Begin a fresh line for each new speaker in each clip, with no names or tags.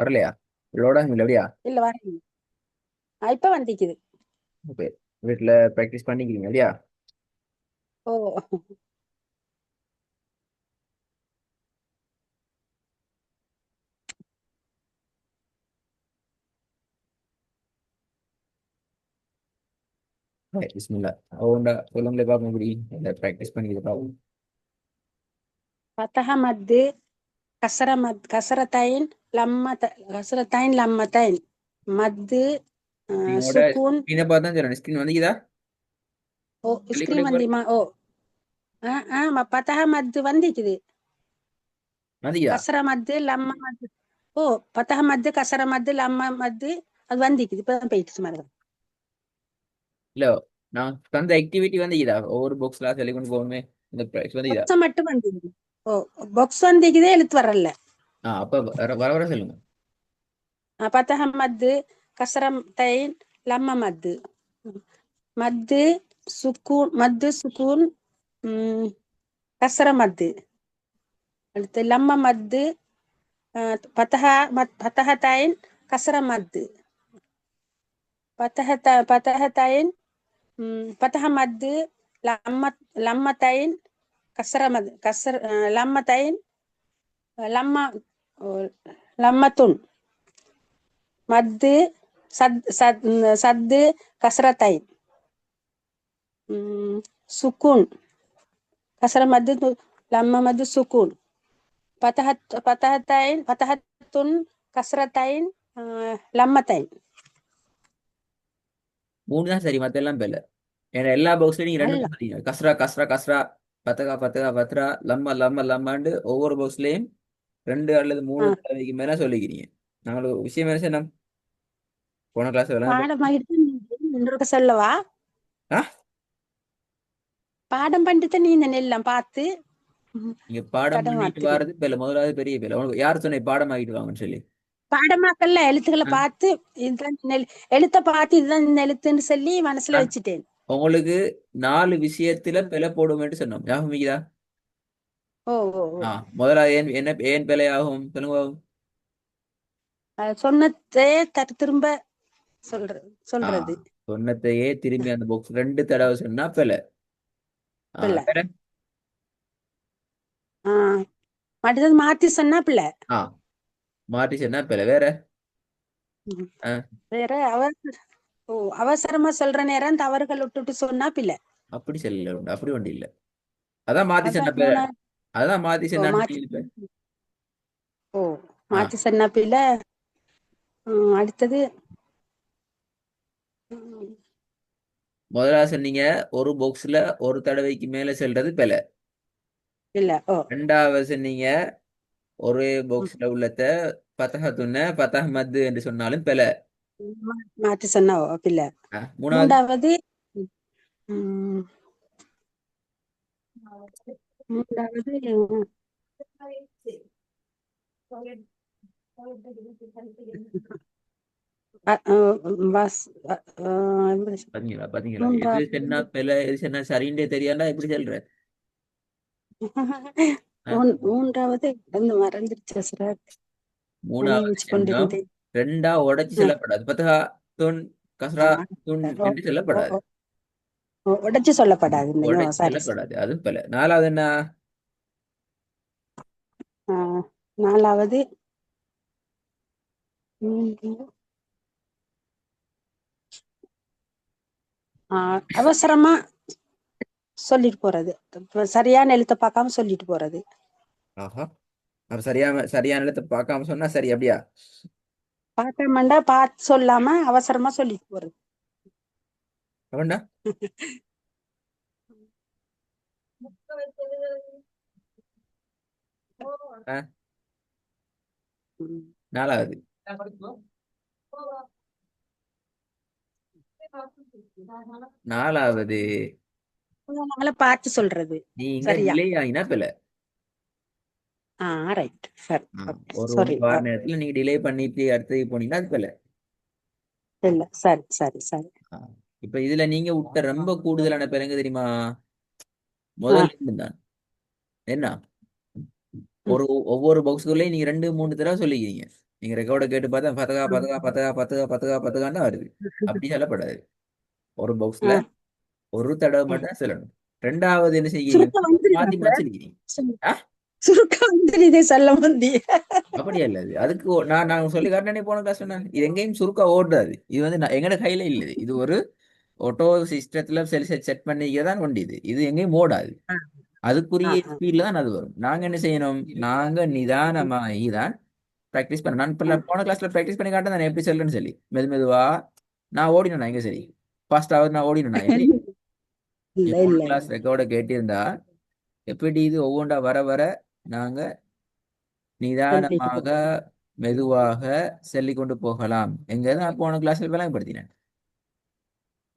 வரலையா? லோட் ஆகும் இல்லை அப்படியா?
இல்ல வரேன். இப்ப வந்திக்குது.
ஓகே. வீட்டில் ப்ராக்டிஸ் பண்ணிக்கிறீங்க இல்லையா?
ஓ.
பிஸ்மில்லா. அவன்டா சொல்லுங்களே பார்ப்போம், இப்படி இல்லை ப்ராக்டிஸ் பண்ணிக்கிட்டு பார்ப்போம்.
Fatah mad, kasratain, kasratain lammatain. Mad,
நீங்களோட
sukun.
ஸ்க்ரீனை பார்த்து தான் சொல்லணும். ஸ்க்ரீன் வந்துக்குதா?
Oh, screen
சொல்லிக்கொண்டே போற.
mandi ma. Oh, patah mad வந்திக்குது.
வந்துக்குதா?
கசர மத்து லம்ம மத்து. ஓ, பத்தக மத்து கசர மத்து லம்ம மத்து அது வந்திக்குது. இப்பதான் போயிடுச்சு மாதிரி.
இல்லை, நான் தந்த ஆக்டிவிட்டி வந்துக்குதா? ஒவ்வொரு புக்ஸ்லாம் சொல்லி கொண்டு போகணுமே. இந்த ப்ராக்டிஸ் வந்துக்குதா?
பொக்ஸ மட்டும் வந்திக்குது. ஓ, பொக்ஸ் வந்திக்குதே எழுத்து வரல.
அப்போ வர வர வர சொல்லுங்க.
பத்தக மத்து கசர தைன் லம்ம மத்து. மத்து சுக்கூன் கசர மத்து. அடுத்து லம்ம மத்து பத்தக தைன் கசர மத்து. பத்தக தைன் பத்தக மத்து லம்ம كسر لمتين لما لمة مد سد كسرتين سكون كسر مد لما مد سكون فتحتين كسرتين لمتين.
மூணு தான் சரி, மற்ற எல்லாம் பேல. ஏன்னா எல்லா பாக்ஸ்லையும் நீங்க ரெண்டு
அல்ல.
மட்டும் சொன்னீங்க. கஸ்ரா கஸ்ரா கஸ்ரா, பத்தகா பத்தகா பத்ரா, லம்ம லம்ம லம்மாண்டு ஒவ்வொரு பாக்ஸ்லயும் ரெண்டு அல்லது மூணு தடவைக்கு மேல சொல்லிக்கிறீங்க. நாங்கள் ஒரு விஷயம் என்ன செய்யணும்? போன கிளாஸ் எல்லாம்
பாடமாகிட்டு இன்னொரு சொல்லவா?
ஆ,
பாடம் பண்ணிட்டு நீ இந்த நெல்லாம் பார்த்து
நீங்க பாடம் பண்ணிட்டு
தடமாத்துறீங்க.
வாரது பேல, முதலாவது பெரிய பேல. உனக்கு யார் சொன்ன பாடம் ஆகிட்டு வாங்கன்னு சொல்லி?
பாடமாக்கல்ல எழுத்துக்களை
ஆ?
பார்த்து இதுதான் எழுத்த பார்த்து இதுதான் இந்த எழுத்துன்னு சொல்லி மனசுல
நான்
வச்சுட்டேன்.
உங்களுக்கு 4 விஷயத்துல பிழை போடுவேன்னு சொன்னோம், ஞாபகம் இருக்குதா?
ஓ ஓ ஓ.
ஆ, முதலாவது ஏன் பிழை ஆகும் சொல்லுங்க பாப்போம்.
சொன்னதே திரும்ப
ஆ,
சொல்றது.
சொன்னதையே திரும்பி அந்த பாக்ஸ் ரெண்டு தடவை சொன்னா பிழை.
பிள்ளை.
வேற.
ஆஹ் அடுத்தது மாத்தி சொன்னா பிள்ளை.
ஆ, மாற்றி சொன்னா பிழை. வேற.
ம்.
ஆ,
வேற ஓ, அவசரமா சொல்ற நேரம் தவறுகள் விட்டுட்டு சொன்னா பிள்ளை.
அப்படி சொல்லல, உண்டு அப்படி ஒன்று இல்லை. அதான் மாத்தி
அப்ப
சொன்ன பிழை.
மூணாவது.
அதான் மாத்தி
ஓ
சொன்னான்னு
மாத்தி.
சொல்லி.
ஓ,
ஆ,
மாத்தி சொன்னா பிள்ளை. அடுத்தது. ம்,
முதல்ல சொன்னீங்க ஒரு பாக்ஸ்ல ஒரு தடவைக்கு மேல செல்றது பிழை.
பிள்ளை. ஓ.
ரெண்டாவது சொன்னீங்க ஒரே
ம்,
பாக்ஸ்ல உள்ளத பத்தக துண்ண பத்தக மத்து என்று சொன்னாலும் பிழை.
மாத்தி சொன்னா ஓ பிள்ளை.
மூணாவது.
மூன்றாவது. ம், மூன்றாவது. பஸ்.
பாத்தீங்களா பாத்தீங்களா, எது
மூன்றாவது.
சொன்னா பிழை எது சொன்னா சரின்றே தெரியாண்டா எப்படி சொல்ற? ஆ?
மூன்றாவது வந்து மறந்துருச்சு சார்.
மூணாவது
நினைவு
சொன்னோம்.
கொண்டிருந்தேன்.
ரெண்டா உடைச்சு செல்லப்படாது. பத்தகா துன்
ஆ,
கஸ்ரா துன்
ஓ,
என்று
ஓ,
சொல்லப்படாது.
ஓ, ஓ, உடைச்சு சொல்லப்படாது இல்லையோ?
உடைச்சு
சரி சரி.
செல்லப்படாது, அதுவும் பிழை. நாலாவது என்ன?
ஆ, நாலாவது. ம், அவசரமா சொல்லிட்டு போறது. இப்ப சரியான எழுத்த பார்க்காம சொல்லிட்டு போறது.
ஆஹா. அப்ப சரியான சரியான இடத்தை பார்க்காம சொன்னா சரி அப்படியா?
பார்க்காமண்டா பார்த்து சொல்லாம அவசரமா சொல்லிட்டு போறது.
அவன்டா. ஆ,
ம்.
நாலாவது. நாலாவது,
அதனால பார்த்து சொல்றது.
நீ இங்க
சரியா?
டிலே ஆகினா பிழை.
ஆ, ரைட். சரி.
ஆ,
ஓகே.
ஒரு
சாரி.
வார நேரத்துல நீங்க டிலே பண்ணிட்டு அடுத்தது போனீங்கன்னா அது பிழை.
இல்ல, சரி சரி சரி.
ஆ, இப்ப இதுல நீங்க விட்ட ரொம்ப கூடுதலான பிறகு தெரியுமா?
ஆ,
முதல்ல இருந்தான் என்ன,
ம்.
ஒரு ஒவ்வொரு பாக்ஸுக்குள்ளேயும் நீங்க ரெண்டு மூணு தடவை சொல்லிக்கிறீங்க. நீங்க ரெக்கார்டை கேட்டு பார்த்தா பத்துகா பத்துகா பத்துகா பத்துகா பத்துகா பத்துகான்னு தான் வருது. அப்படி சொல்லப்படாது. ஒரு பாக்ஸ்ல
ஆ,
ஒரு தடவை
ஆ.
மட்டும் தான் சொல்லணும். ரெண்டாவது என்ன செய்யுங்க,
சுருக்கம் வந்துருதா
மாத்தி மாத்தி
சார்?
சொல்லிக்கிறீங்க.
சு-
ஆ,
சுருக்கம் வந்துருதே சொல்ல முந்தி.
அப்படியே இல்ல அது. அதுக்கு நான் நான் சொல்லி காட்டினே போன கிளாஸ் சொன்னேன். இது எங்கேயும் சுருக்கா ஓடுறாது. இது வந்து எங்கட கையில இல்லை. இது ஒரு ஆட்டோ சிஸ்டத்துல செல் செட் பண்ணிக்க தான் வண்டி. இது எங்கேயும் ஓடாது.
ஆ, ஆ,
அதுக்குரிய
ஆ.
ஸ்பீட்ல தான் அது வரும். நாங்க என்ன செய்யணும், நாங்க
ம்,
நிதானமாகி தான் ப்ராக்டிஸ் பண்ண. நான்
ஆ.
இப்ப போன கிளாஸ்ல ப்ராக்டிஸ் பண்ணி காட்ட நான் எப்படி சொல்றேன்னு சொல்லி மெதுவா நான் ஓடினேன். எங்க சரி ஃபாஸ்டாவது நான் ஓடினேன் எப்படி. நீ
இல்ல
போன
இல்ல
கிளாஸ்
இல்ல.
ரெக்கார்டை கேட்டிருந்தா எப்படி இது ஒவ்வொன்றா வர வர நாங்க
சொல்லிட்டு
நிதானமாக
போகலாம்.
மெதுவாக சொல்லிக் கொண்டு போகலாம். எங்க நான் போன கிளாஸ்ல விளங்கப்படுத்தினேன்.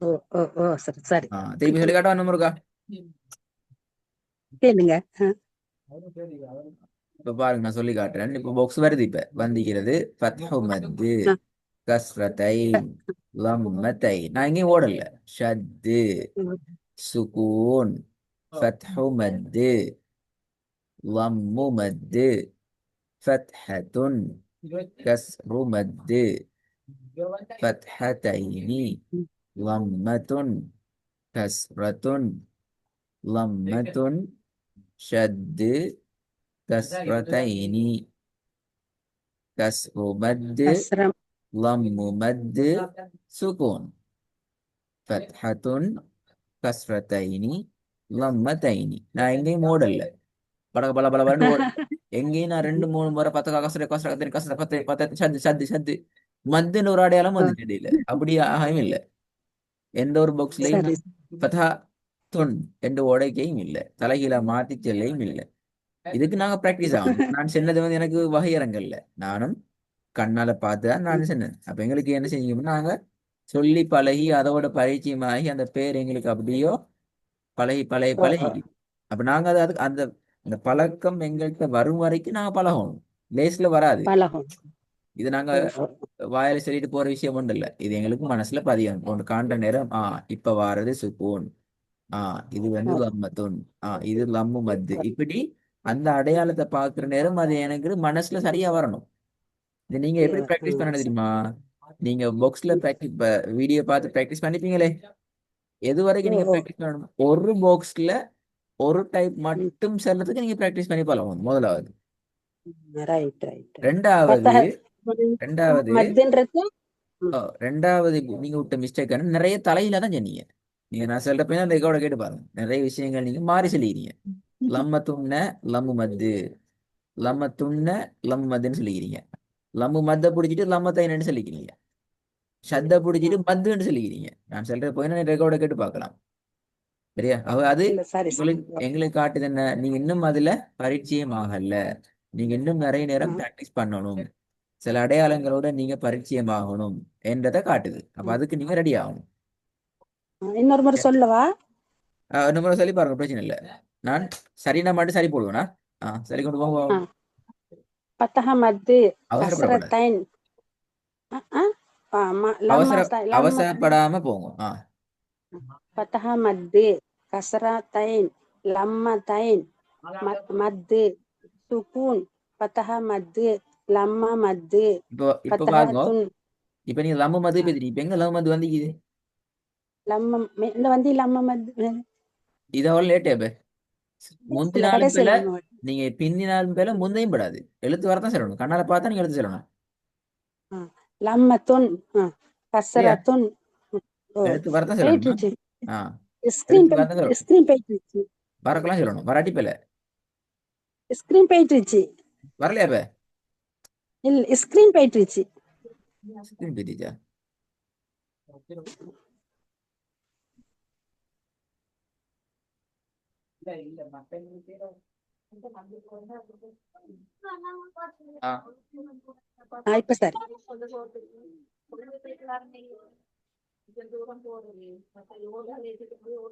ஓ ஓ ஓ சரி சரி.
திருப்பி சொல்லி காட்ட நம்ம இருக்கா.
கேளுங்க. ஆ,
இப்ப பாருங்க நான் சொல்லி காட்டுறேன். இப்ப பாக்ஸ் வருது. இப்ப வந்திக்கிறது ஃபத்ஹு மத்து,
ஆ.
கஸ்ரத்தைன், லம்மத்தைன். நான் எங்கேயும் ஓடல. ஷத்து,
ம்.
சுகூன், ஃபத்ஹு மத்து, லம்மு மத்து, ஃபத்ஹத்துன், கஸ்ரு மத்து, ஃபத்ஹத்தைனி,
ம்.
லம்மத்துன், கஸ்ரத்துன், லம்மத்துன், ஷத்து, கஸ்ரத்தைனி, கஸ்ரு மத்து,
கஸ்ரம்.
லம்மு மத்து, சுகூன், ஃபத்ஹத்துன், கஸ்ரத்தைனி, லம்மத்தைனி. நான் எங்கேயும் ஓடல. படக பல பல பலன்னு ஓடல. எங்கேயும் நான் ரெண்டு மூணு முறை பத்து கசர கசர கத்திரி கசர பத்து பத்து சத்து சத்து சத்து மத்துன்னு ஒரு அடையாளம்
ஆ,
வந்துட்டு இல்ல. அப்படி ஆகவும் இல்லை. எந்த ஒரு பாக்ஸ்லயும்
சரி.
பதா தொன் எந்த உடைக்கையும் இல்லை. தலைகீழ மாத்தி செல்லையும் இல்லை. இதுக்கு நாங்க பிராக்டிஸ் ஆகணும். நான் சொன்னது வந்து எனக்கு வகையறங்கல்ல. நானும் கண்ணால பார்த்து தான் நான் சொன்னேன். அப்ப எங்களுக்கு என்ன செஞ்சோம்னா நாங்க சொல்லி பழகி அதோட பரிச்சயமாகி அந்த பேர் எங்களுக்கு அப்படியோ பழகி பழகி
ஓ ஓ.
பழகி. அப்ப நாங்க அது அதுக்கு அந்த அந்த பழக்கம் எங்கள்கிட்ட வரும் வரைக்கும் நாங்க பழகணும். லேஸ்ல வராது.
பழகும்.
இது நாங்க
ஓ ஓ.
வாயில சொல்லிட்டு போற விஷயம் ஒன்றும் இல்ல. இது எங்களுக்கு மனசுல பதியணும். ஒன்று காண்ற நேரம் இப்ப வாரது சுக்கூன். ஆ இது வந்து
ஓ
லம்மத்துன். இது லம்மு மத்து.
ஓ.
இப்படி அந்த அடையாளத்தை பார்க்குற நேரம் அது எனக்கு மனசுல சரியா வரணும். இது நீங்க
ஐயோ,
எப்படி
ஆ,
பிராக்டிஸ் பண்ணணும்
சரி.
தெரியுமா? நீங்க பாக்ஸ்ல பிராக்டிஸ் வீடியோ பார்த்து பிராக்டிஸ் பண்ணிப்பீங்களே. எது
ஓ
வரைக்கும் நீங்க
ஓ.
பிராக்டிஸ் பண்ணணும்? ஒரு பாக்ஸ்ல ஒரு டைப்
ம்.
மட்டும் செல்றதுக்கு நீங்க பிராக்டிஸ் பண்ணி பழகணும் முதலாவது.
Right right right.
ரெண்டாவது
பத்தக
ரெண்டாவது
மத்துன்றது. ம்.
ரெண்டாவது நீங்க விட்ட மிஸ்டேக் நிறைய தலையில தான் சொன்னீங்க. நீங்க நான் சொல்றப்ப அந்த ரெக்கார்டை கேட்டு பாருங்க. நிறைய விஷயங்கள் நீங்க மாறி சொல்லிக்கிறீங்க. லம்ம துண்ண லம்மு மத்து, லம்ம துண்ண லம்மு மத்துன்னு சொல்லிக்கிறீங்க. லம்மு மத்த பிடிச்சிட்டு லம்ம தைனன்னு சொல்லிக்கிறீங்க. சத்த
ஆ.
பிடிச்சிட்டு மத்துன்னு சொல்லிக்கிறீங்க. நான் சொல்ற போய் ரெக்கார்டை கேட்டு பார்க்கலாம். சரியா? அது
இல்ல சரி சரி.
உங்களுக்கு எங்களுக்கு காட்டுது என்ன, நீங்க இன்னும் அதுல பரிச்சயம் ஆகல. நீங்க இன்னும் நிறைய
ஆ,
நேரம் பிராக்டிஸ் பண்ணணும். சில அடையாளங்களோட நீங்க பரிச்சயம் ஆகணும் என்றதை காட்டுது. அப்ப
ஆ.
அதுக்கு நீங்க ரெடி ஆகணும்.
இன்னொரு முறை சொல்லவா?
நம்ம சொல்லி பாருங்க, பிரச்சனை இல்லை. நான் சரினா மட்டும் சரி போடுவேனா? சரி கொண்டு போங்க.
ஆ. பத்தக மத்து
அவசரப்படக்கூடாது.
கசரத்தைன். ஆ, ஆ. லம்மா
அவசர
லம்மா.
அவசரப்படாம போங்க.
பத்தக மத்து கசரத்தைன் லம்மத்தைன் மத்து சுகூன் பத்தக மத்து லம்மா மத்து
இப்போ இப்ப
பத்தக
பாருங்க.
துன்.
இப்ப நீங்க லம்ம மது பேசுறீங்க. இப்ப எங்க லம்ம மது வந்தீங்க?
லம்ம இந்த வந்து லம்ம மத்து.
இது அவ்வளவு லேட் இப்ப.
இல்ல
முந்தினாலும் பேல,
கடைசியில் லம்ம மத்து.
நீங்க பிந்தினாலும் பேல முந்தையும் படாது. எழுத்து வரதான் சொல்லணும். கண்ணால பார்த்தா நீங்க எழுத்து சொல்லணும்.
ஆ. லம்மத்துன். ஆ.
சரியா?
கசரத்துன். ஓ
எழுத்து வரதான் சொல்லணும்.
போயிட்டுருச்சு.
ஆஹ்
ஸ்கிரீன்
எழுத்து வரதான் சொல்லணும்.
ஸ்கிரீன் போயிட்டுருச்சு.
வரக்கெல்லாம் சொல்லணும். வராட்டி பேல
ஸ்கிரீன் போயிட்டுருச்சு.
வரலையா இப்ப?
இல்ல ஸ்கிரீன் போயிட்டுருச்சு.
ஸ்கிரீன் பேத்திச்சா? ஆ
இப்ப சரி.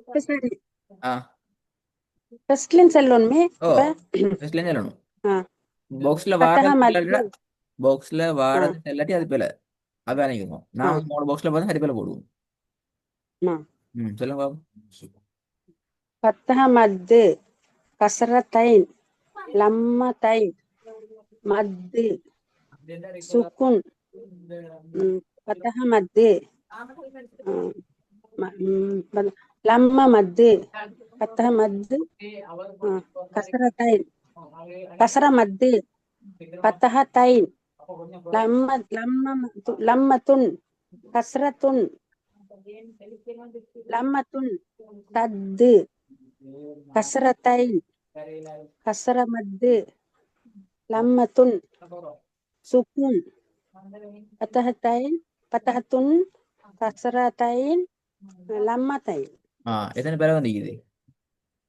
இப்ப சரி.
ஆ
ஃபர்ஸ்ட்லேருந்து சொல்லணுமே
ஓ
இப்ப.
ஃபர்ஸ்ட்ல சொல்லணும்.
ஆ.
பாக்ஸ்ல
பத்தக
வாரது
மத்து.
இல்லாட்டி, பாக்ஸ்ல
ஆ.
வாரது இல்லாட்டி அது பேல. அதான் நினைக்கிறோம்.
ஆ.
நான் உங்களோட பாக்ஸ்ல பார்த்தா சரி பேல போடுவோம்.
ஆ.
சொல்லுங்க பாபு.
பத்தக மத்து கசரத்தைன் லம்மத்தைன் மத்து sukun, patah mad, lamma mad, patah mad, kasratain, kasra mad, patah tain, lammatun, kasratun, lammatun, tad, kasratain, kasra mad, lammatun, sukun, patahatain, patahatun, kasratain, lammatain.
எத்தனை பேரை வந்துக்குது?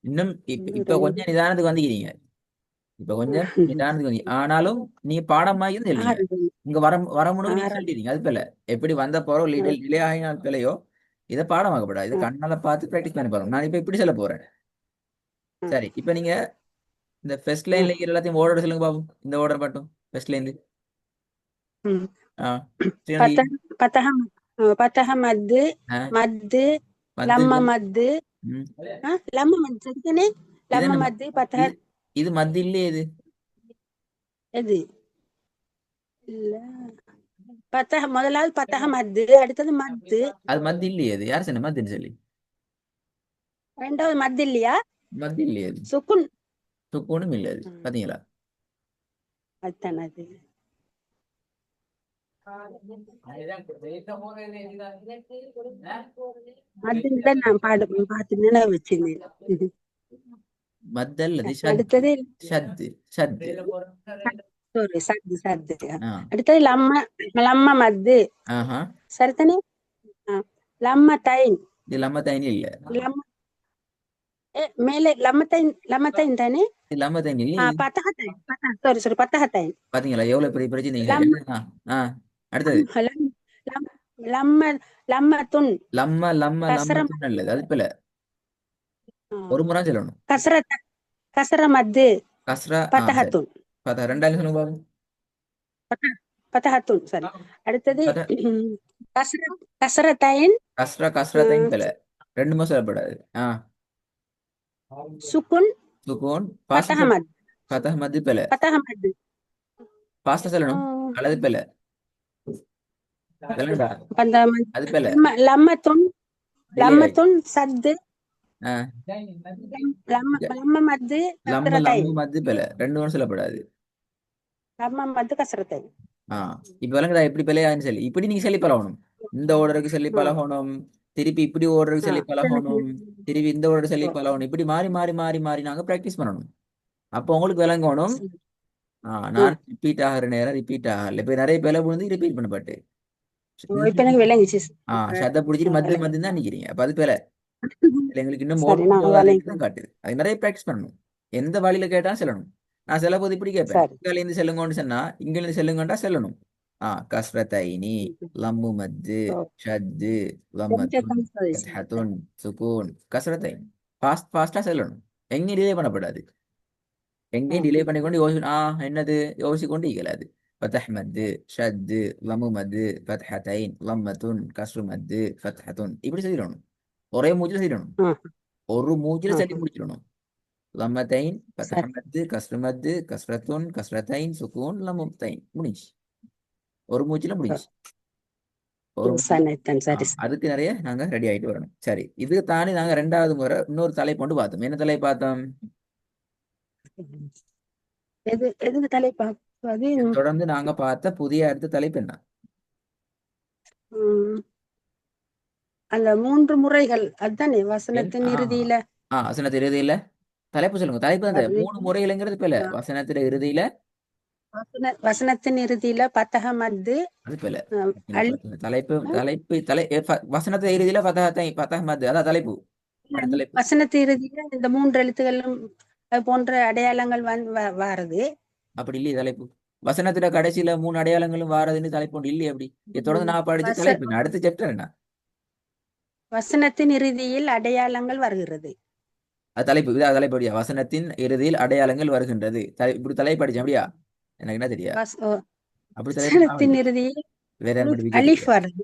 இன்னும் இப்ப
ரெண்டு
கொஞ்சம் நிதானத்துக்கு வந்துக்கிறீங்க. இப்ப கொஞ்சம் நிதானத்துக்கு வந்து ஆனாலும் நீங்க பாடமாகி சொல்றீங்க.
ஆறு
இங்க வர முன்னுக்கு நீங்க
ஆறாம்
சொல்லிடுறீங்க. அது பிள்ளை. எப்படி வந்த போறோம் டிலே ஆகினால் பிள்ளையோ இதை பாடமாக்கப்படாது. இதை கண்ணால பார்த்து ப்ராக்டிஸ் பண்ணி பாருங்க. நான் இப்ப இப்படி சொல்ல போறேன். சரி, இப்ப நீங்க இந்த ஃபர்ஸ்ட் லைன்ல இருக்கிற எல்லாத்தையும் ஓர்டர் சொல்லுங்க பாப்போம். இந்த ஓர்டர் மட்டும் ஃபர்ஸ்ட்ல இருந்து. ஸ்ரீநிதி.
patah patah mad,
ஆ,
mad,
மத்து
lamma mad,
ம்.
lamma mad சரிதானே?
இது
lamma
என்ன
mad, patah
இது இது மத்து இல்லையே இது.
எது இல்ல patah முதலாவது patah mad, அடுத்தது mad,
அது மத்து இல்லையே இது. யார் சொன்ன மத்துன்னு சொல்லி?
ரெண்டாவது mad இல்லையா?
மத்து இல்லையே இது.
சுக்குன்
துக்கோணும் இல்லை அது. பாத்தீங்களா?
அதுதான் அது. மதுன்னு தான் நான் பார்த்து நினைவு வச்சிருந்தேன்.
மத்தல்லது ஷத்து.
அடுத்தது
ஷத்து ஷத்து.
sorry, சத்து சத்து.
ஆ,
அடுத்தது லம்ம மத்து
ஆஹா.
சரிதானே? லம்ம தைன்,
இது லம்ம தைனி இல்ல.
லம்ம மேலே லம்ம தைன் தானே?
இது லம்ம தைனி இல்லையே இது.
பத்தக தைன், sorry பத்தக தைன்.
பாத்தீங்களா எவ்வளவு பெரிய பிரச்சனை
லம்
ஆ, ஆ. அடுத்தது
லம் லம் லம்ம லம்ம துன்
லம்ம லம்ம லம்ம
கசரம்
துண்ணல்லது. அது பிள்ளை. ஒரு முறை சொல்லணும்.
கசர கசர மத்து
கஸ்ரா. சரி.
பத்தகத்துன்,
பார்த்தா ரெண்டாயிரம் சொல்லுங்க பாப்போம்.
பத்தகத்துன் சரி. அடுத்தது
பார்த்தா
கசர கசரத்தைன்,
கஸ்ரா கஸ்ரா தைன் பிள்ளை. ரெண்டு மாசம் சொல்லப்படாது.
சுக்குன்
சுகூன் பாஸ்ட்
பத்தக
சொல்லு.
மத்
ஃபதஹ் மது பிள்ளை.
பத்தக மத்து.
பாஸ்ட் சொல்லணும். அல்லது பிள்ளை. விளங்குதா? அது பிள்ளை.
லம்மத்துன்
டிலே ஆகி.
லம்மத்துன் சத்து
ஆ.
லம்ம மத்து
லம்ம
கசரத்தைன்,
லம்ம மது பிள்ளை. ரெண்டு மாசம் சொல்லப்படாது.
லம்ம மத்து கசரத்தைன்.
ஆ. இப்ப விளங்குதா எப்படி பிள்ளையான்னு சொல்லி இப்படி நீங்க சொல்லி பழகணும். இந்த ஓர்டருக்கு சொல்லி பழகணும். திருப்பி இப்படி ஓர்டருக்கு சொல்லி பழகணும். திருப்பி இந்த ஓர்டர் சொல்லி பழகணும். இப்படி மாறி மாறி மாறி மாறி நாங்க பிராக்டிஸ் பண்ணணும். அப்போ உங்களுக்கு விளங்கணும். நான் ரிப்பீட் ஆகிற நேரம் ரிப்பீட் ஆகல. இப்ப நிறைய பேரை விழுந்து ரிப்பீட் பண்ணப்பட்டு
இப்ப எனக்கு விளங்கிச்சு.
சதை பிடிச்சிட்டு மத்து
விளங்கி
மத்து தான் நிக்கிறீங்க. அப்ப அது பேல எங்களுக்கு இன்னும்
சரி நான்
மோட்டிவ்
விளங்கி
காட்டுது. அது நிறைய ப்ராக்டிஸ் பண்ணணும். எந்த வழியில கேட்டாலும் சொல்லணும். நான் சில போது இப்படி கேட்பேன்.
சரி.
இங்க இருந்து செல்லுங்கன்னு சொன்னா இங்க இருந்து செல்லுங்கண்டா செல்லணும். கஸ்ரத்தைனி, லம்மு மத்து, ஷத்து, லம்மத்துன்,
தெரிஞ்சதான் சரி.
ஃபத்ஹத்துன், சுகூன், கஸ்ரத்தைன். ஃபாஸ்டா செல்லணும். எங்கேயும் டிலே பண்ணப்படாது. எங்கேயும் டிலே பண்ணிக்கொண்டு என்னது யோசிக்கொண்டு இயலாது. ஃபத்ஹ் மத்து, ஷத்து, லம்மு மத்து, ஃபத்ஹத்தைன், லம்மத்துன், கஸ்ரு மத்து, ஃபத்ஹத்துன். இப்படி செய்யணும். ஒரே மூச்சில் செய்யணும். ஒரு மூச்சில் சொல்லி முடிச்சிடணும். லம்மத்தைன், ஃபத்ஹ்
சரி
மத்து, கஸ்ரு மத்து, கஸ்ரத்துன், கஸ்ரத்தைன், சுகூன், லம்முத்தைன். முடிஞ்சு. ஒரு மூச்சில முடிஞ்சு. ஒரு மூச்சில.
சரி சரி.
அதுக்கு நிறைய நாங்க ரெடி ஆயிட்டு வரணும். சரி, இது தாண்டி நாங்க ரெண்டாவது முறை இன்னொரு தலை கொண்டு பார்த்தோம். என்ன தலை பார்த்தோம்?
எதுக்கு தலைப்பா அது?
தொடர்ந்து நாங்க பார்த்த புதிய அடுத்த தலைப்பு என்ன?
உம், அந்த மூன்று முறைகள் அதுதானே
என்
வசனத்தின்
ஆ
இறுதியில
வசனத்து இறுதியில தலைப்பு சொல்லுங்க. தலைப்பு தான்
வருது.
3 முறைகள்ங்கிறது பிள்ளை. வசனத்துல இறுதியில
வசனத்தின் இறுதியில பத்தக மத்து
அது பிள்ளை.
அல்
தலைப்பு தலைப்பு வசனத்துல இறுதியில பத்தஹ் மத். அதான் தலைப்பு. அடுத்த தலைப்பு.
வசனத்து இறுதியில இந்த மூன்று எழுத்துக்களும் போன்ற அடையாளங்கள் வாருது.
அப்படி இல்லையே தலைப்பு. வசனத்துல கடைசியில 3 அடையாளங்களும் வாரதுன்னு தலைப்பு ஒன்று இல்லையே. அப்படி இதை தொடர்ந்து நான் படிச்ச
வச
தலைப்பு என்ன? அடுத்த சாப்டர் என்ன?
வசனத்தின் இறுதியில் அடையாளங்கள் வருகிறது.
அது தலைப்பு. இது தலைப்பு அப்படியா? வசனத்தின் இறுதியில் அடையாளங்கள் வருகின்றது. இப்படி தலைப்பு படிச்சேன் அப்படியா? எனக்கு என்ன தெரியா? அப்படி தலைப்பு நான்
வசனத்தின்
படிக்கிறேன்.
இறுதியில்
வேற யாரும் படிப்பு
அலிஃப்
கேட்கிறீங்க?
வருது.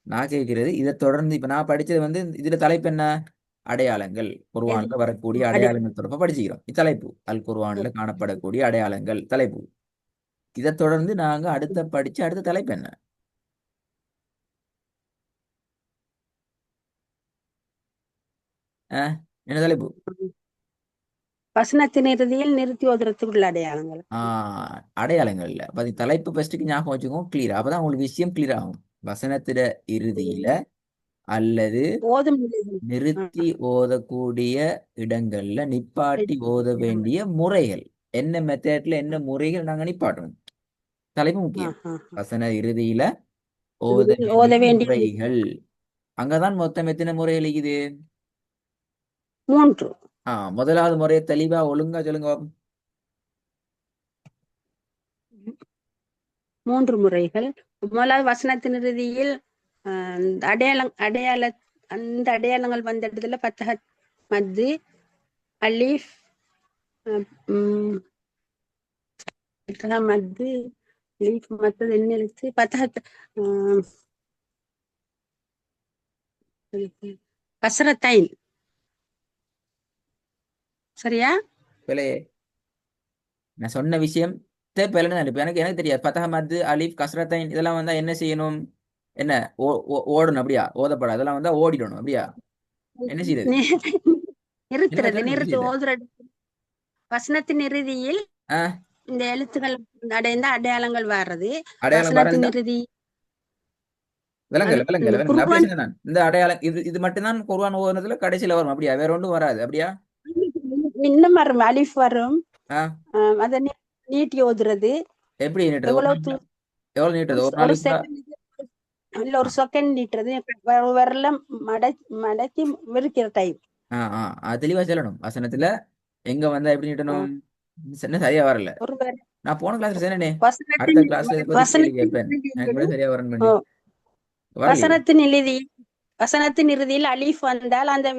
நான் கேட்கிறது இதை தொடர்ந்து இப்ப நான் படிச்சது இதுல தலைப்பு என்ன? அடையாளங்கள்.
எது
குர்ஆன்ல வரக்கூடிய
அடை
அடையாளங்கள் தொடர்பா படிச்சுக்கிறோம். இத்தலைப்பு அல் குர்ஆன்ல காணப்படக்கூடிய அடையாளங்கள் தலைப்பு. இதை தொடர்ந்து நாங்க அடுத்த படிச்சு அடுத்த தலைப்பு என்ன? ஆ, என்ன தலைப்பு?
வசனத்தின் இறுதியில் நிறுத்தி ஓதுறதுக்குள்ள அடையாளங்கள்.
ஆ, அடையாளங்கள்ல பத்தி தலைப்பு ஃபர்ஸ்ட்டுக்கு ஞாபகம் வச்சுக்கோங்க, கிளியர். அப்பதான் உங்களுக்கு விஷயம் கிளியர் ஆகும். வசனத்திட இறுதியில அல்லது
ஓதும் நிலைகள். ஆ,
நிறுத்தி ஓதக்கூடிய இடங்கள்ல நிப்பாட்டி ஓத வேண்டிய முறைகள். என்ன மெத்தட்ல என்ன முறைகள் நாங்க நிப்பாட்டணும். தலைப்பு
ஆ,
முக்கியம்.
ஆ.
வசன இறுதியில ஓத
ஓத
வேண்டிய
வேண்டிய
முறைகள். அங்கதான் மொத்தம் எத்தனை முறைகள் இருக்குது?
3.
முதலாவது முறையை தெளிவா ஒழுங்கா சொல்லுங்க பாப்போம்.
3 முறைகள். முதலாவது வசனத்தின் இறுதியில் அந்த அந்த அடையாளங்கள் வந்த இடத்துல பத்தஹத் மத்து அலிஃப் மத்து அலிஃப் மத்தது என்ன எழுத்து பத்தஹத் கசரத்தைன். சரியா?
பிழையே. நான் சொன்ன விஷயம் பிழைன்னு நினைப்பேன். எனக்கு எனக்கு தெரியாது. பத்தக மத்து அலிஃப் கஸ்ரத்தைன் இதெல்லாம் வந்தா என்ன செய்யணும்? என்ன ஓடணும் அப்படியா? ஓதப்படாது. அதெல்லாம் வந்தா ஓடிடணும் அப்படியா? என்ன செய்யறது? என்னங்க
நிறுத்துறது,
சொல்லுங்க
நிறுத்து
விஷயத்த.
ஓதுற வசனத்தின் இறுதியில்
ஆ,
இந்த எழுத்துக்கள் அடைந்த அடையாளங்கள் வர்றது.
அடையாளம்
வசனத்தின்
பாருந்தா
இறுதி
விலங்கல் விலங்கல்
இந்த
விலங்கல் அப்படியே
குர்ஆன்
சொன்னேன் நான். இந்த அடையாளம் இது மட்டும்தான் குர்ஆன் ஓதுனதுல கடைசியில வரும் அப்படியா? வேற ஒன்றும் வராது அப்படியா?
இன்னும் வரும், அலிஃப் வரும்.
ஆ,
அதை நீட்டி ஓதுறது.
எப்படி நீட்டுறது? ஒரு
எவ்வளவு
நாளைக்கு எவ்வளவு நீட்டுறது? ஒரு
ஒரு
நாளைக்கு ஃபுல்லா?
செகண்ட் இல்ல, ஒரு செகண்ட் நீட்டுறது. விரல மடக்கி விரிக்கிற டைம்.
தெளிவா சொல்லணும். வசனத்துல எங்க வந்தா எப்படி நீட்டணும்? என்ன சரியா வரல.
ஒரு
நான் போன கிளாஸ்ல சொன்னேனே. அடுத்த
வசனத்தின்
கிளாஸ்ல இதை பத்தி கேள்வி
வசனத்தின்
கேட்பேன். எனக்கு கூட
இறுதியில்
சரியா வரணும் பண்ணி.
ஓ,
வரலையே.
வசனத்தின் இறுதியில் வசனத்தின் இறுதியில் அலிஃப் வந்தால் அந்த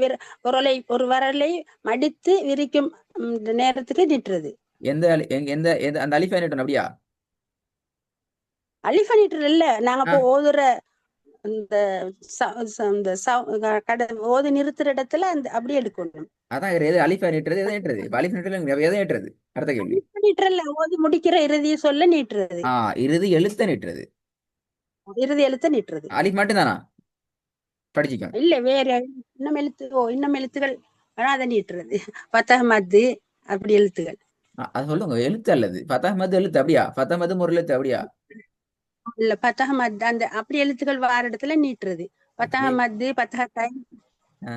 ஒரு விரலை மடித்து விரிக்கும் நேரத்துக்கு நீட்டுறது.
எந்த எந்த அந்த அலிஃபா நீட்டணும் அப்படியா?
அலிஃப நீட்டுறது இல்ல, நாங்க
ஆ,
இப்போ ஓதுற இந்த இந்த ஓது நிறுத்துற இடத்துல அந்த அப்படியே எடுக்கணும்.
அதான் எது அலிஃபா நீட்டுறது எதை நீட்டுறது? இப்ப அலிஃப் நீட்டுறது எதை நீட்டுறது? அடுத்த கேள்வி.
அலிஃப நீட்டுறல, ஓது முடிக்கிற இறுதியை சொல்ல நீட்டுறது.
ஆ, இறுதி எழுத்த நீட்டுறது.
இறுதி எழுத்த நீட்டுறது.
அலிஃப் மட்டும்தானா? படிச்சுக்கோங்க.
இல்ல, வேற இன்னும் எழுத்துகள். ஆனா அதை நீட்டுறது. பத்தகமது அப்படி எழுத்துகள்.
அது சொல்லுங்க. எழுத்து அல்லது ஃபத்தஹ் எழுத்து அப்படியா? ஃபத்தஹ் ஒரு எழுத்து அப்படியா?
இல்ல, பத்தகமது அந்த அப்படி எழுத்துக்கள் வார இடத்துல நீட்டுறது.
அப்படி
பத்தகமது பத்தகத்தை
ஆ,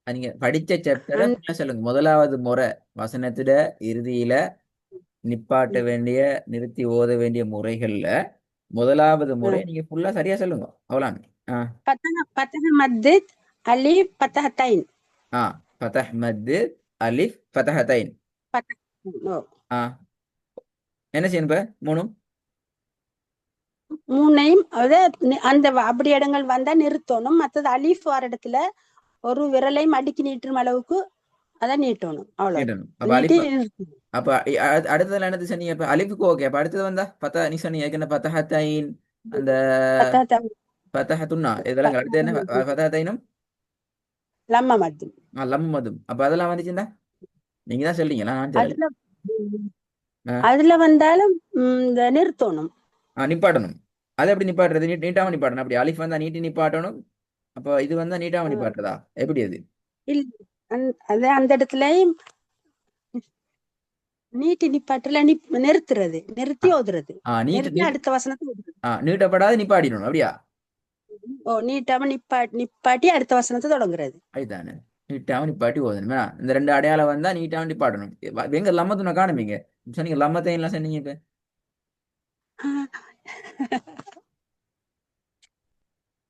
நீங்க படிச்ச சாப்டரை ஃபுல்லா சொல்லுங்க. முதலாவது முறை வசனத்திட இறுதியில நிப்பாட்ட வேண்டிய நிறுத்தி ஓத வேண்டிய முறைகள்ல முதலாவது முறை நீங்க ஃபுல்லா சரியா சொல்லுங்க. அவ்வளவு. ஆ,
பத்தகமது அலிஃப் பத்தகத்தைன்.
ஆ, ஃபத்தஹ் மத் அலிஃப் ஃபதஹத்தைன்.
ஓ,
ஆ, என்ன செய்யணும் இப்ப? மூணும்
மூணையும் அந்த அப்படி இடங்கள் வந்தா நிறுத்தணும். மத்தது அலீஃப் வர இடத்துல ஒரு விரலையும் அடுக்கி நீட்டும் அளவுக்கு அதை நீட்டணும். அவ்வளவுதான்.
நீட்டணும். அப்ப
நீட்டி
அலிஃப். அப்ப அடுத்ததுல என்னது சொன்னீங்க? இப்ப அலிஃபுக்கு ஓகே. அப்ப அடுத்தது வந்தா நீ சொன்னீங்க என்ன ஃபதஹத்தைன் அந்த
பத்தகத்தை
ஃபதஹத்துன்னா இதெல்லாம் அடுத்து என்ன? ஃபதஹத்தைனும்
லம்ம மத்து.
லம்மதும். அப்ப அதெல்லாம் வந்துச்சுன்னா நீங்க தான் சொல்றீங்களா? நான் சொல்லல.
அதுல
ஆ,
அதுல வந்தாலும் இந்த நிறுத்தணும்.
நிப்பாட்டணும். அது எப்படி நிப்பாட்டுறது? நீட்டாம நிப்பாட்டணும். அப்படி அலிஃப் வந்தா நீட்டி நிப்பாட்டணும். அப்போ இது வந்தா நீட்டாம நிப்பாட்டுறதா? எப்படி அது?
இல்ல, அது அந்த இடத்துலயும் நீட்டி நிப்பாட்டுல நிறுத்துறது,
ஆ,
நிறுத்தி ஓதுறது.
நீட்டு
நிறுத்தி
நீட்டு
அடுத்த வசனத்தை ஓதுறது.
நீட்டப்படாது நிப்பாட்டிடணும் அப்படியா?
ஓ, நீட்டாம நிப்பாட்டி அடுத்த வசனத்தை தொடங்குறது.
அதுதானே. நீட்டாம நிப்பாட்டி ஓதணும். இந்த ரெண்டு அடையாளம் வந்தா நீட்டாம நிப்பாட்டணும். எங்க லம்மத்துன காணுமீங்க? சொன்னீங்க லம்மத்தையும் எல்லாம் சொன்னீங்க இப்ப.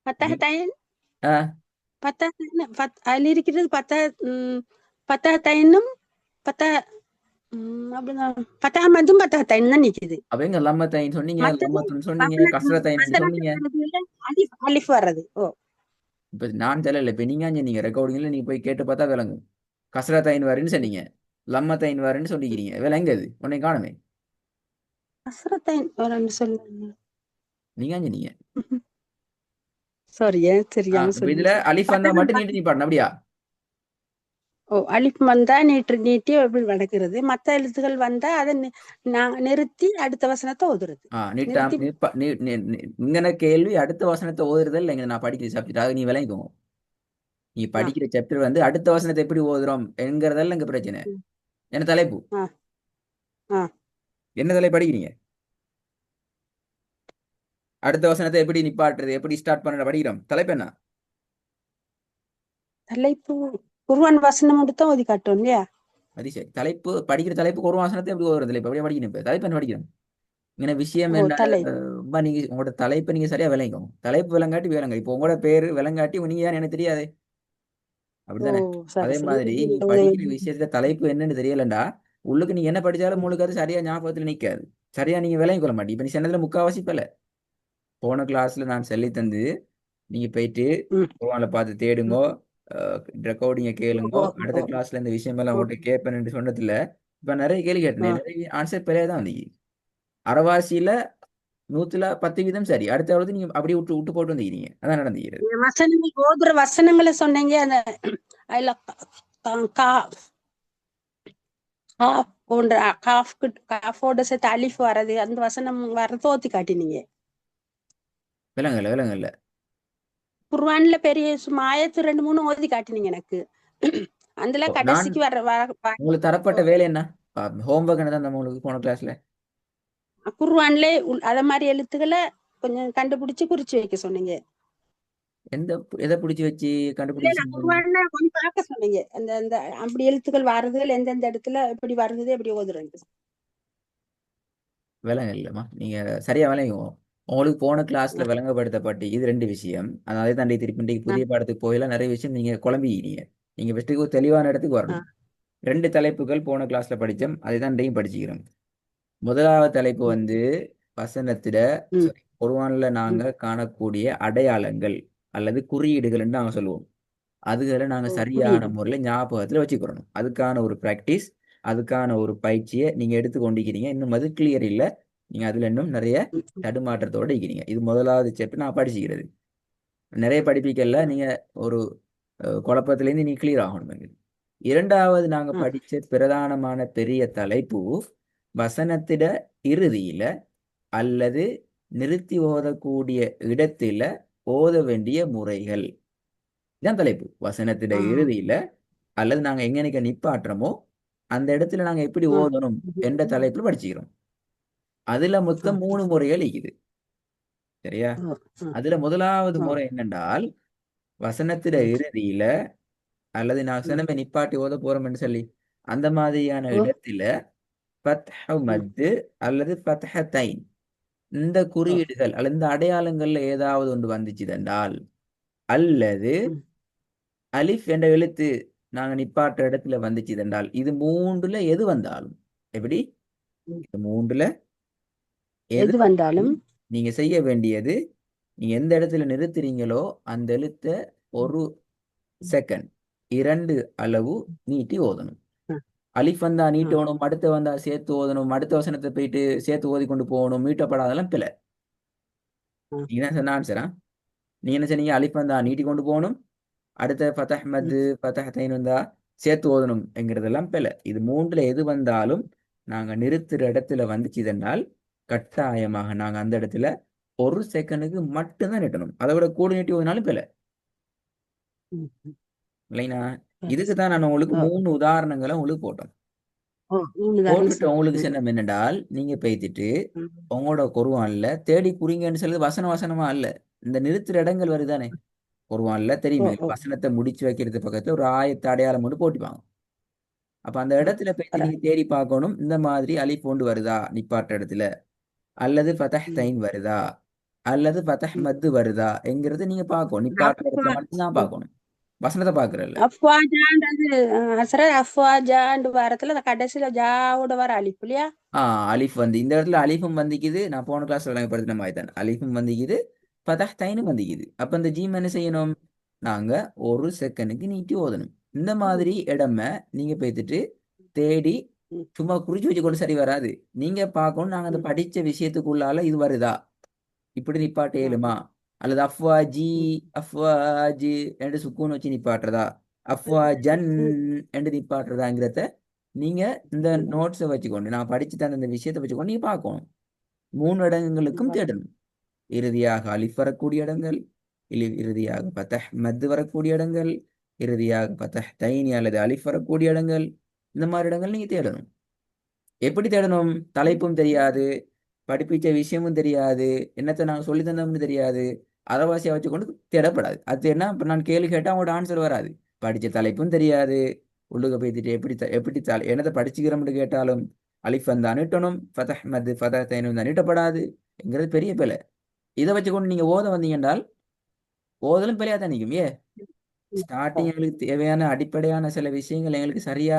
பத்தகத்தைன்
ஆ,
அதுல இருக்கிறது பத்தகத்தைன்னும் பத்த அப்படிதான். பத்தகமதும் பத்தகத்தைன் தான் நிக்குது.
அப்ப எங்க லம்மத்தையும் சொன்னீங்க,
மத்தது
லம்மத்துன்னு சொன்னீங்க, கஸ்ரத்தைன்னு சொன்னீங்க.
அலிஃப் அலிஃப் வர்றது. ஓ,
இப்ப நான் சொல்லல. இப்ப நீங்க ரெக்கார்டிங்ல நீங்க போய் கேட்டு பார்த்தா விளங்கும். கஸ்ரத்தைன் வரேன்னு சொன்னீங்க, லம்மத்தைன் வரேன்னு சொல்லிக்கிறீங்க. விளங்குது உன்னை காணுமே.
கசரத்தைன் ஒரு சொல்லுங்க.
நீங்க சொன்னீங்க.
சாரி, தெரியாம
இப்ப இதுல
சொல்லிட்டேன்.
அலிஃப் வந்தா
பத்தகம்
மட்டும் நீட்டு நிப்பாட்டணும் அப்படியா?
அலிஃப் வந்தா நீட்டி எப்படி வளர்க்கிறது, மத்த எழுத்துக்கள் வந்தா அதை நிறுத்தி அடுத்த வசனத்தை ஓதுறது.
நிட்டா
நிறுத்தி
இங்கன கேள்வி அடுத்த வசனத்தை ஓதுறதில்ல. இங்க நான் படிக்கிற சப்ஜெக்ட் அது நீ விளங்கிக்கோ. நீ
ஆ
படிக்கிற சாப்டர் வந்து அடுத்த வசனத்தை எப்படி ஓதுறோம் என்கிறதெல்லாம் இங்க பிரச்சனை.
ம்,
என்ன தலைப்பு,
ஆ ஆ
என்ன தலைப்பு படிக்கிறீங்க? அடுத்த வசனத்தை எப்படி நிப்பாட்டுறது, எப்படி ஸ்டார்ட் பண்ண படிக்கிறோம். தலைப்பு என்ன?
தலைப்பு குர்ஆன் வசனம் மட்டும் தான் ஓதி காட்டும் இல்லையா?
அது சரி. தலைப்பு படிக்கிற தலைப்புக்கு ஒரு வசனத்தை எப்படி ஓதுறது இல்லை. இப்ப அப்படியே படிக்கணும். இப்ப தலைப்பு என்ன படிக்கிறோம்? இங்கே விஷயம்
ஓ
என்ன?
தலை
நீங்க உங்களோட தலைப்பை நீங்க சரியா விளங்கிக்கோங்க. தலைப்பு விளங்காட்டி விளங்க. இப்போ உங்களோட பேரு விளங்காட்டி நீங்க ஏன் எனக்கு தெரியாது.
ஓ
அப்படித்தானே?
சரி
அதே
சரி
மாதிரி நீ படிக்கிற விஷயத்துல தலைப்பு என்னன்னு தெரியலண்டா உள்ளுக்கு நீங்க என்ன படிச்சாலும் உங்களுக்கு அது சரியா ஞாபகத்துல நிக்காது. சரியா நீங்க விளங்கிக் கொள்ள மாட்டீங்க. இப்ப நீ சொன்னதுல முக்காவாசி பல போன கிளாஸ்ல நான் சொல்லி தந்து நீங்க போயிட்டு
ம்,
குர்ஆன்ல பார்த்து
ம்.
தேடுங்கோ, ரெக்கார்டிங்க கேளுங்கோ,
ஓ
அடுத்த
ஓ
கிளாஸ்ல இந்த விஷயம் எல்லாம்
ஓ
உங்கள்கிட்ட கேட்பேன்னு சொன்னதுல இப்ப நிறைய கேள்வி
ஆ
கேட்டேன். நிறைய ஆன்சர் பிழையா தான் வந்தீங்க. அரைவாசியில 110% சரி. அடுத்த எவ்வளவு நீங்க அப்படியே விட்டு விட்டு போட்டு வந்துக்கிறீங்க. அதான் நடந்துக்கிறது.
வசனங்கள் ஓதுற வசனங்களை சொன்னீங்க. அந்த அதுல கா காஃப் போன்ற காஃபோட சேர்த்து அலிஃப் வர்றது, அந்த வசனம் வர்றது ஓத்தி காட்டினீங்க.
விலங்கல்ல விலங்கல்ல.
குர்ஆன்ல பெரிய சும்மா ஆயத்து 2 3 ஓதி காட்டினீங்க எனக்கு. அதுல
நான்
கடைசிக்கு
உங்களுக்கு தரப்பட்ட வேலை என்ன? ஹோம்ஒர்க் என்ன தான் உங்களுக்கு போன கிளாஸ்ல?
குர்ஆன்ல அத மாதிரி எழுத்துக்களை கொஞ்சம் கண்டுபிடிச்சு குறிச்சு வைக்க சொன்னீங்க.
எந்த எதை பிடிச்சி வச்சு
இல்ல
கண்டுபிடிச்சு
நான் குர்ஆன்ல கொஞ்சம் பார்க்க சொன்னீங்க. அந்த அந்த அப்படி எழுத்துக்கள் வர்றதுகள் எந்தெந்த இடத்துல எப்படி வருது எப்படி ஓதுறது.
விலங்கு இல்லைம்மா. நீங்க சரியா விளங்குவோம். உங்களுக்கு போன கிளாஸ்ல விளங்கப்படுத்தப்பட்டு இது ரெண்டு விஷயம். அதாவது தண்டை திருப்பி இன்றைக்கு
ஆ,
புதிய பாடத்துக்கு போயில நிறைய விஷயம் நீங்க குழம்பிக்கிறீங்க. நீங்க ஃபஸ்ட்டுக்கு ஒரு தெளிவான இடத்துக்கு
ஆ,
வரணும். ரெண்டு தலைப்புகள் போன கிளாஸ்ல படித்தோம். அதை தான் இன்றையும் படிச்சுக்கிறோம். முதலாவது தலைப்பு
ம்,
வந்து வசனத்திட
ம்,
சாரி குர்ஆன்ல
ம்.
நாங்க காணக்கூடிய அடையாளங்கள் அல்லது குறியீடுகள்னு நாங்க சொல்லுவோம். அதுகளை நாங்க
ஓ
சரியான
புரியுது.
முறையில் ஞாபகத்துல வச்சுக்கிறோம். அதுக்கான ஒரு பிராக்டிஸ், அதுக்கான ஒரு பயிற்சியை நீங்க எடுத்து கொண்டிருக்கிறீங்க. இன்னும் அது கிளியர் இல்லை. நீங்க அதுல இன்னும் நிறைய
ம்,
தடுமாற்றத்தோட இருக்கிறீங்க. இது முதலாவது ஸ்டெப் நான் படிச்சுக்கிறது. நிறைய படிப்பிக்கல
ம்,
நீங்க ஒரு குழப்பத்திலேருந்து நீ கிளியர் ஆகணும். இரண்டாவது நாங்க
ம்,
படிச்ச பிரதானமான பெரிய தலைப்பு வசனத்திட இறுதியில அல்லது நிறுத்தி ஓதக்கூடிய இடத்துல ஓத வேண்டிய முறைகள். இதான் தலைப்பு. வசனத்திட
ஆ,
இறுதியில அல்லது நாங்க எங்கனைக்க நிப்பாட்டுறோமோ அந்த இடத்துல நாங்க எப்படி
ஆ,
ஓதணும் என்ற தலைப்புல படிச்சுக்கிறோம். அதுல
ஆ,
மொத்தம் 3 முறைகள் இருக்குது. சரியா?
ஆ, ஆ,
அதுல முதலாவது
ஆ,
முறை என்னென்றால் வசனத்திட
ம்,
இறுதியில அல்லது நான்
ம்.
சினமே நிப்பாட்டி ஓத போறோம்னு சொல்லி அந்த மாதிரியான
ஓ
இடத்துல ஃபத்ஹ
ம்,
மத்து அல்லது ஃபத்ஹத்தைன் இந்த
ஓ
குறியீடுகள் அல்லது இந்த அடையாளங்கள்ல ஏதாவது ஒன்று வந்துச்சு என்றால் அல்லது
ம்,
அலிஃப் என்ற எழுத்து நாங்க நிப்பாட்டுற இடத்துல வந்துச்சு என்றால் இது மூன்றுல எது வந்தாலும் எப்படி
ம்.
இது மூன்றுல எது
எது வந்தாலும்
வந்தாலும் நீங்க செய்ய வேண்டியது நீங்க எந்த இடத்துல நிறுத்துறீங்களோ அந்த எழுத்த ஒரு செகண்ட் 2 அளவு நீட்டி ஓதணும்.
ஆ,
அலிஃப் வந்தா
ஆ,
நீட்டணும், அடுத்து வந்தா சேர்த்து ஓதணும், அடுத்த வசனத்தை போயிட்டு சேர்த்து ஓதி கொண்டு போகணும், மீட்டப்படாதெல்லாம் பிழை.
ஆ,
நீங்க என்ன சொன்ன ஆன்சரா? நீங்க என்ன சொன்னீங்க? அலிஃப் வந்தா நீட்டி கொண்டு போகணும், அடுத்த ஃபதஹ்
ம்,
மது ஃபதஹ் தைன் வந்தா சேர்த்து ஓதணும் என்கிறதெல்லாம் பிழை. இது மூன்றுல எது வந்தாலும் நாங்க நிறுத்துற இடத்துல வந்துச்சுதென்றால் கட்டாயமாக நாங்க அந்த இடத்துல ஒரு செகண்டுக்கு மட்டும்தான் நீட்டணும். அதை விட கூட நீட்டி ஓதினாலும் பிழை.
ம், ம்.
இல்லைங்களா?
சரி
இதுக்கு
சரி.
தான் நான் உங்களுக்கு
ஓ
3 உதாரணங்களை உங்களுக்கு போட்டோம்.
ஓ 3
போட்டுட்டு உங்களுக்கு சின்னம் என்னென்றால் நீங்க பேய்த்திட்டு
ம்,
உங்களோட குர்ஆன்ல தேடி குறிங்கன்னு சொல்லி வசன வசனமா அல்ல. இந்த நிறுத்துற இடங்கள் வருதானே குர்ஆன்ல
ஓ
தெரியுமே
ஓ
வசனத்தை முடிச்சு வைக்கிறது பக்கத்துல ஒரு ஆயத்த அடையாளம் மட்டும் போட்டுப்பாங்க. அப்ப அந்த
ஆ
இடத்துல போயிட்டு
பரவாயில்ல.
நீங்க தேடி பார்க்கணும் இந்த மாதிரி அலிஃப் கொண்டு வருதா நிப்பாட்ட இடத்துல அல்லது ஃபதஹ்
ம்,
தைன் வருதா அல்லது ஃபதஹ்
ம்.
மத்து வருதா என்கிறத நீங்க பார்க்கணும். நிப்பாட்ட
அப்பா
இடத்துல மட்டும்தான்
ம்.
பார்க்கணும். வசனத்தை பார்க்கறல்ல.
அஃப்வாஜான்றது ஹசரத் அஃப்வாஜாண்டு வாரத்துல அந்த கடைசியில ஜாவோட வர அலிப்பு இல்லையா?
ஆ அலிஃப் வந்து இந்த இடத்துல அலிஃபும் வந்திக்குது. நான் போன கிளாஸ் விளங்கப்படுத்தின மாதிரி தான் அலிஃபும் வந்திக்குது, ஃபதஹ் தைனும் வந்திக்குது. அப்ப இந்த ஜீம் என்ன செய்யணும்? நாங்க ஒரு செகண்டுக்கு நீட்டி ஓதணும். இந்த மாதிரி இடம நீங்க பேத்துட்டு தேடி
ம்,
சும்மா குறிச்சு வச்சு கொண்டு சரி வராது. நீங்க பார்க்கணும் நாங்க அந்த
ம்,
படிச்ச விஷயத்துக்குள்ளால இது வருதா, இப்படி நிப்பாட்ட
ஆ,
இயலுமா, அல்லது அஃப்வாஜி
ம்,
அஃப்வாஜி என்று சுக்கூன் வச்சு நிப்பாட்டுறதா, அஃப்வாஜன் என்று நிப்பாட்டுறதாங்கிறத நீங்க இந்த நோட்ஸை வச்சுக்கொண்டு நான் படிச்சு தந்த இந்த விஷயத்தை வச்சுக்கொண்டு நீங்க பார்க்கணும். 3 இடங்களுக்கும் தேடணும். இறுதியாக அலிஃப் வரக்கூடிய இடங்கள், இறுதியாக பத்தஹ் மத் வரக்கூடிய இடங்கள், இறுதியாக பத்தஹ் தைனி அல்லது அலிஃப் வரக்கூடிய இடங்கள், இந்த மாதிரி இடங்கள் நீங்க தேடணும். எப்படி தேடணும்? தலைப்பும் தெரியாது, படிப்பிச்ச விஷயமும் தெரியாது, என்னத்தை நாங்கள் சொல்லி தந்தோம்னு தெரியாது, அறவாசியை வச்சுக்கொண்டு தேடப்படாது. அது என்ன இப்போ நான் கேள்வி கேட்டால் அவங்களோட ஆன்சர் வராது. படித்த தலைப்பும் தெரியாது, உள்ளுக போய்த்துட்டு எப்படி என்னத்தை படிச்சுக்கிறோம்னு கேட்டாலும் அலிஃப் தான் நீட்டணும், ஃபதஹ் மத் ஃபதஹ் தைனும் தான் நீட்டப்படாதுங்கிறது பெரிய பிழை. இதை வச்சுக்கொண்டு நீங்க ஓத வந்தீங்க என்றால் ஓதலும் பிழையா தான் நிற்கும். ஸ்டார்டிங் எங்களுக்கு தேவையான அடிப்படையான சில விஷயங்கள் எங்களுக்கு சரியா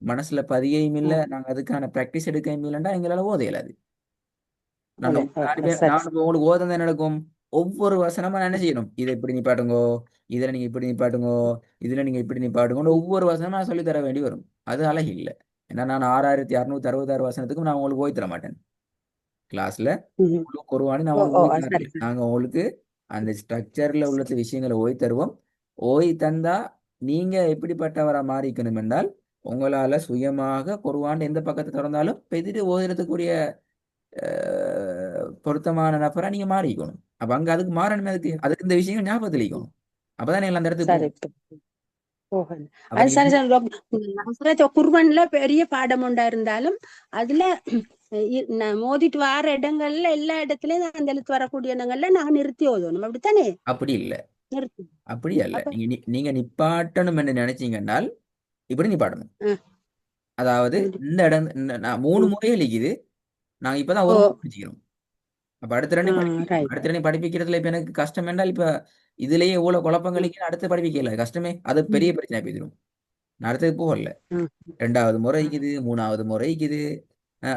மனசுல பதியையும் இல்லை, நாங்க அதுக்கான ப்ராக்டிஸ் எடுக்கவும் இல்லைன்னா எங்களால ஓத இயலாது. நாங்க நான் உங்களுக்கு ஓதம் தான் நடக்கும். ஒவ்வொரு வசனமா நான் என்ன செய்யணும், இதை இப்படி நிப்பாட்டுங்கோ, இதுல நீங்க இப்படி நிப்பாட்டுங்கோ, இதுல நீங்க இப்படி நிப்பாட்டுங்கன்னு ஒவ்வொரு வசனமும் நான் சொல்லி தர வேண்டி வரும். அது அழகு இல்லை. ஏன்னா நான் 6666 வசனத்துக்கும் நான் உங்களுக்கு ஓய் தர மாட்டேன். கிளாஸ்ல குருவானி நான் உங்களுக்கு ஓய் தரல. நாங்க உங்களுக்கு அந்த ஸ்ட்ரக்சர்ல உள்ள விஷயங்களை ஓய் தருவோம். ஓய் தந்தா நீங்க எப்படிப்பட்டவரா மாறிக்கணும் என்றால் உங்களால சுயமாக குருவான் எந்த பக்கத்தை திறந்தாலும் பெதிட்டு ஓதுறதுக்குரிய பொருத்தமான நபரா நீங்க மாறிக்கணும். அப்ப அங்க அதுக்கு மாறணுமே, அதுக்கு இந்த விஷயங்கள் ஞாபகத்தில் இருக்கணும். அப்பதான் நீங்க அந்த இடத்துக்கு
குர்ஆன்ல பெரிய பாடம் உண்டா இருந்தாலும் அதுல மோதிட்டு வார இடங்கள்ல எல்லா இடத்துலயும் அந்த எழுத்து வரக்கூடிய இடங்கள்ல நான் நிறுத்தி ஓதணும். அப்படித்தானே?
அப்படி இல்லை,
நிறுத்தி
அப்படி அல்ல. நீங்க நிப்பாட்டணும் என்று நினைச்சீங்கன்னா இப்படி நிப்பாட்டணும். அதாவது இந்த இடம் நான் 3 முறையே লিக்குது, நாங்க இப்பதான் ஒரு முறை படிச்சுக்கிறோம். அப்ப அடுத்த ரெண்டு படிப்பிக்கிறதுல இப்ப எனக்கு கஷ்டம் என்றால் இப்ப இதுலயே இவ்வளவு குழப்பங்களுக்கு அடுத்து படிப்பிக்கல கஷ்டமே, அது பெரிய பிரச்சனை போயிடும். நான் அடுத்தது போகல, 2வது முறை இருக்குது, 3வது முறை இருக்குது,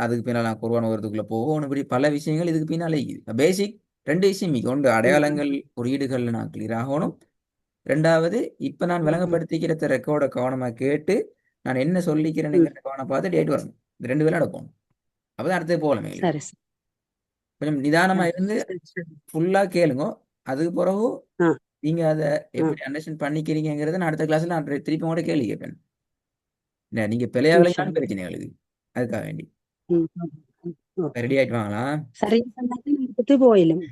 அதுக்கு பின்னால் நான் குர்ஆன் ஓதுறதுக்குள்ள போகணும். இப்படி பல விஷயங்கள் இதுக்கு பின்னாலே இருக்குது. பேசிக் 2 விஷயம் இங்க ஒன்று அடையாளங்கள் குறியீடுகள் நான் கிளியர் ஆகணும். 2வது இப்ப நான் விளங்கப்படுத்திக்கிற ரெக்கார்டை கவனமா கேட்டு நான் என்ன சொல்லிக்கிறேன்னு கவனம் பார்த்து டேட் வரணும். இந்த 2 வேலை நடக்கும். அப்பதான் அடுத்தது போகலாமே. கொஞ்சம் நிதானமா இருந்து ஃபுல்லா கேளுங்க. அதுக்கு பிறகு நீங்க அதை எப்படி அண்டர்ஸ்டாண்ட் பண்ணிக்கிறீங்கிறத நான் அடுத்த கிளாஸ்ல நான் திருப்பி கூட கேள்வி கேட்பேன். நீங்க பிழையாவலையான்னு பிரச்சனை எங்களுக்கு, அதுக்காக வேண்டி ரெடி ஆயிட்டு வாங்களா?
சரி போயிலும்.